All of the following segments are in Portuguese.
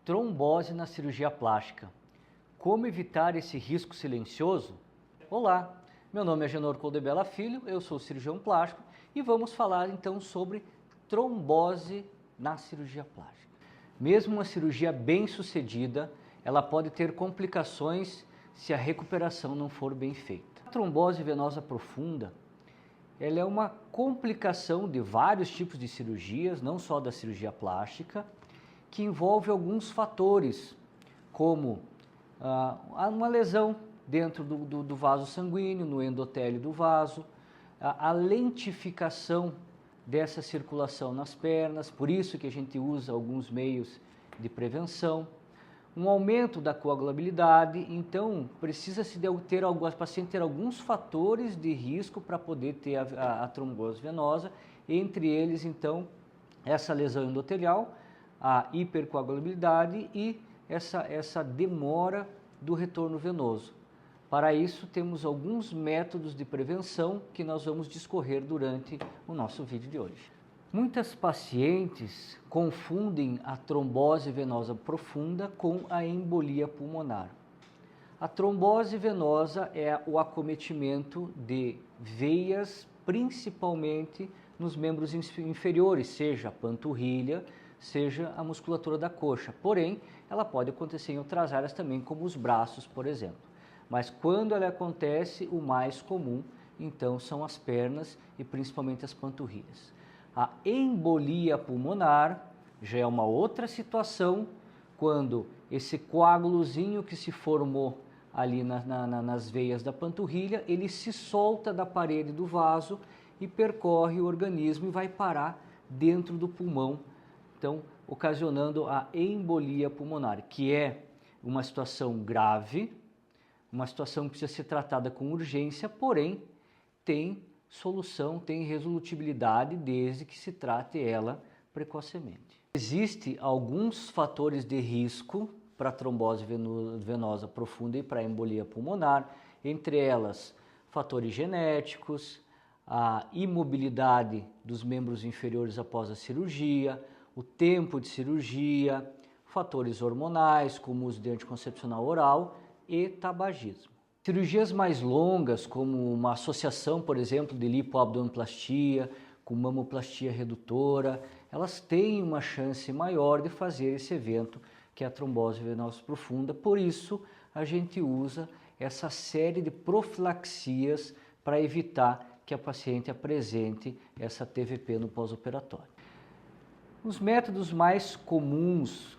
Trombose na cirurgia plástica. Como evitar esse risco silencioso? Olá, meu nome é Genor Coldebella Filho, eu sou cirurgião plástico e vamos falar então sobre trombose na cirurgia plástica. Mesmo uma cirurgia bem sucedida, ela pode ter complicações se a recuperação não for bem feita. A trombose venosa profunda, ela é uma complicação de vários tipos de cirurgias, não só da cirurgia plástica, que envolve alguns fatores, como uma lesão dentro do vaso sanguíneo, no endotélio do vaso, a lentificação dessa circulação nas pernas, por isso que a gente usa alguns meios de prevenção, um aumento da coagulabilidade, então precisa-se ter o paciente ter alguns fatores de risco para poder ter a trombose venosa, entre eles então essa lesão endotelial, a hipercoagulabilidade e essa demora do retorno venoso. Para isso temos alguns métodos de prevenção que nós vamos discorrer durante o nosso vídeo de hoje. Muitas pacientes confundem a trombose venosa profunda com a embolia pulmonar. A trombose venosa é o acometimento de veias, principalmente nos membros inferiores, seja a panturrilha, seja a musculatura da coxa. Porém, ela pode acontecer em outras áreas também, como os braços, por exemplo. Mas quando ela acontece, o mais comum, então, são as pernas e principalmente as panturrilhas. A embolia pulmonar já é uma outra situação, quando esse coágulozinho que se formou ali nas veias da panturrilha, ele se solta da parede do vaso e percorre o organismo e vai parar dentro do pulmão, então ocasionando a embolia pulmonar, que é uma situação grave, uma situação que precisa ser tratada com urgência, porém tem solução, tem resolutibilidade desde que se trate ela precocemente. Existem alguns fatores de risco para a trombose venosa profunda e para a embolia pulmonar, entre elas fatores genéticos, a imobilidade dos membros inferiores após a cirurgia, o tempo de cirurgia, fatores hormonais como o uso de anticoncepcional oral e tabagismo. Cirurgias mais longas, como uma associação, por exemplo, de lipoabdominoplastia com mamoplastia redutora, elas têm uma chance maior de fazer esse evento que é a trombose venosa profunda. Por isso, a gente usa essa série de profilaxias para evitar que a paciente apresente essa TVP no pós-operatório. Os métodos mais comuns,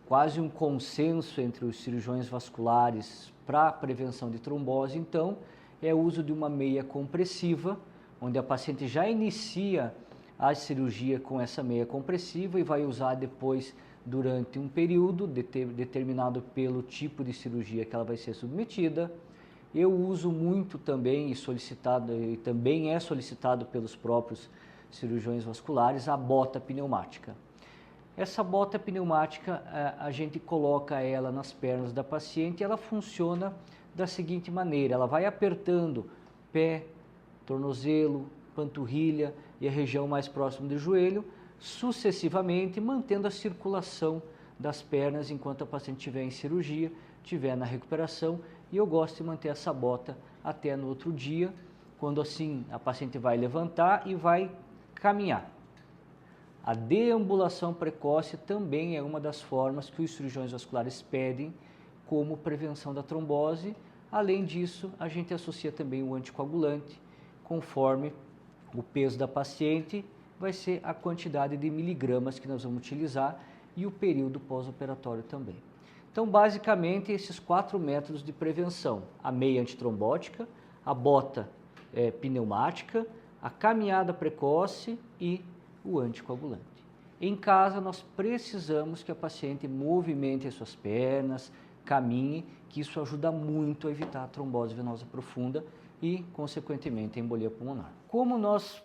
quase um consenso entre os cirurgiões vasculares para a prevenção de trombose, então, é o uso de uma meia compressiva, onde a paciente já inicia a cirurgia com essa meia compressiva e vai usar depois durante um período determinado pelo tipo de cirurgia que ela vai ser submetida. Eu uso muito também e também é solicitado pelos próprios cirurgiões vasculares a bota pneumática. Essa bota pneumática, a gente coloca ela nas pernas da paciente e ela funciona da seguinte maneira: ela vai apertando pé, tornozelo, panturrilha e a região mais próxima do joelho, sucessivamente mantendo a circulação das pernas enquanto a paciente estiver em cirurgia, estiver na recuperação, e eu gosto de manter essa bota até no outro dia, quando assim a paciente vai levantar e vai caminhar. A deambulação precoce também é uma das formas que os cirurgiões vasculares pedem como prevenção da trombose. Além disso, a gente associa também o anticoagulante, conforme o peso da paciente, vai ser a quantidade de miligramas que nós vamos utilizar e o período pós-operatório também. Então, basicamente, esses 4 métodos de prevenção: a meia antitrombótica, a bota pneumática, a caminhada precoce e o anticoagulante. Em casa, nós precisamos que a paciente movimente as suas pernas, caminhe, que isso ajuda muito a evitar a trombose venosa profunda e, consequentemente, a embolia pulmonar. Como nós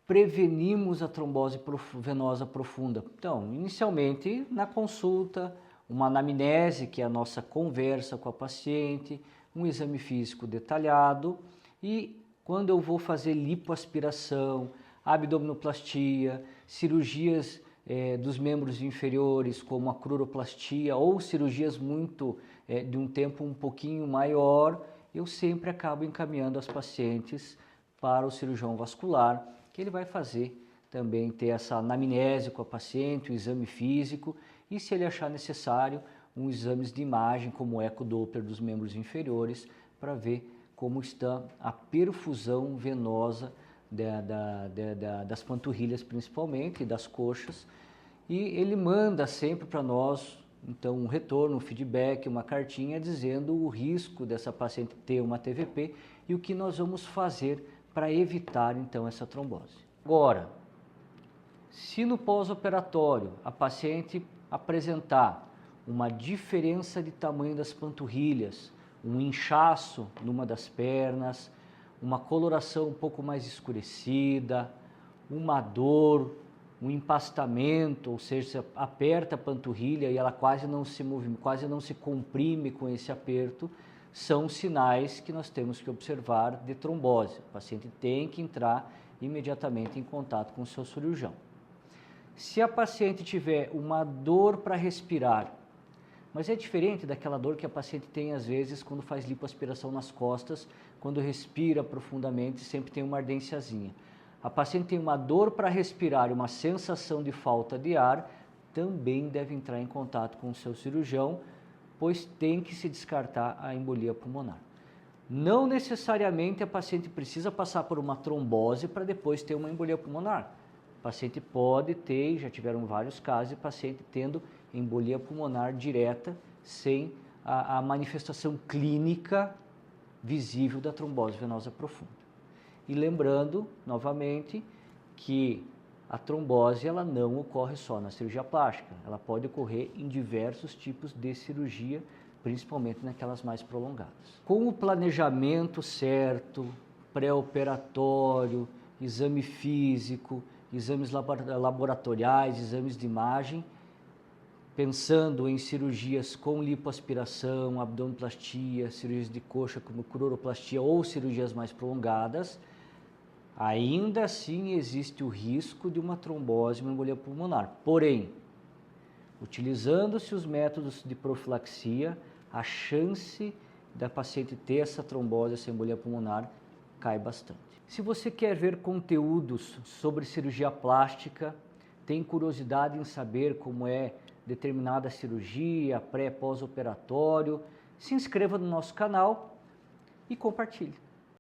prevenimos a trombose venosa profunda? Então, inicialmente, na consulta, uma anamnese, que é a nossa conversa com a paciente, um exame físico detalhado, e quando eu vou fazer lipoaspiração, abdominoplastia, cirurgias dos membros inferiores, como a cruroplastia ou cirurgias de um tempo um pouquinho maior, eu sempre acabo encaminhando as pacientes para o cirurgião vascular, que ele vai fazer também ter essa anamnese com a paciente, o exame físico e, se ele achar necessário, exames de imagem como o ecodoppler dos membros inferiores para ver como está a perfusão venosa das panturrilhas principalmente e das coxas. E ele manda sempre para nós então um retorno, um feedback, uma cartinha dizendo o risco dessa paciente ter uma TVP e o que nós vamos fazer para evitar então essa trombose. Agora, se no pós-operatório a paciente apresentar uma diferença de tamanho das panturrilhas, um inchaço numa das pernas, uma coloração um pouco mais escurecida, uma dor, um empastamento, ou seja, você aperta a panturrilha e ela quase não se comprime com esse aperto, são sinais que nós temos que observar de trombose. O paciente tem que entrar imediatamente em contato com o seu cirurgião. Se a paciente tiver uma dor para respirar, mas é diferente daquela dor que a paciente tem às vezes quando faz lipoaspiração nas costas, quando respira profundamente, sempre tem uma ardênciazinha. A paciente tem uma dor para respirar e uma sensação de falta de ar, também deve entrar em contato com o seu cirurgião, pois tem que se descartar a embolia pulmonar. Não necessariamente a paciente precisa passar por uma trombose para depois ter uma embolia pulmonar. O paciente pode ter, já tiveram vários casos de paciente tendo embolia pulmonar direta sem a manifestação clínica visível da trombose venosa profunda. E lembrando, novamente, que a trombose ela não ocorre só na cirurgia plástica, ela pode ocorrer em diversos tipos de cirurgia, principalmente naquelas mais prolongadas. Com o planejamento certo, pré-operatório, exame físico, exames laboratoriais, exames de imagem, pensando em cirurgias com lipoaspiração, abdominoplastia, cirurgias de coxa como cruroplastia ou cirurgias mais prolongadas, ainda assim existe o risco de uma trombose, uma embolia pulmonar. Porém, utilizando-se os métodos de profilaxia, a chance da paciente ter essa trombose, essa embolia pulmonar, cai bastante. Se você quer ver conteúdos sobre cirurgia plástica, tem curiosidade em saber como é determinada cirurgia, pré- e pós-operatório, se inscreva no nosso canal e compartilhe.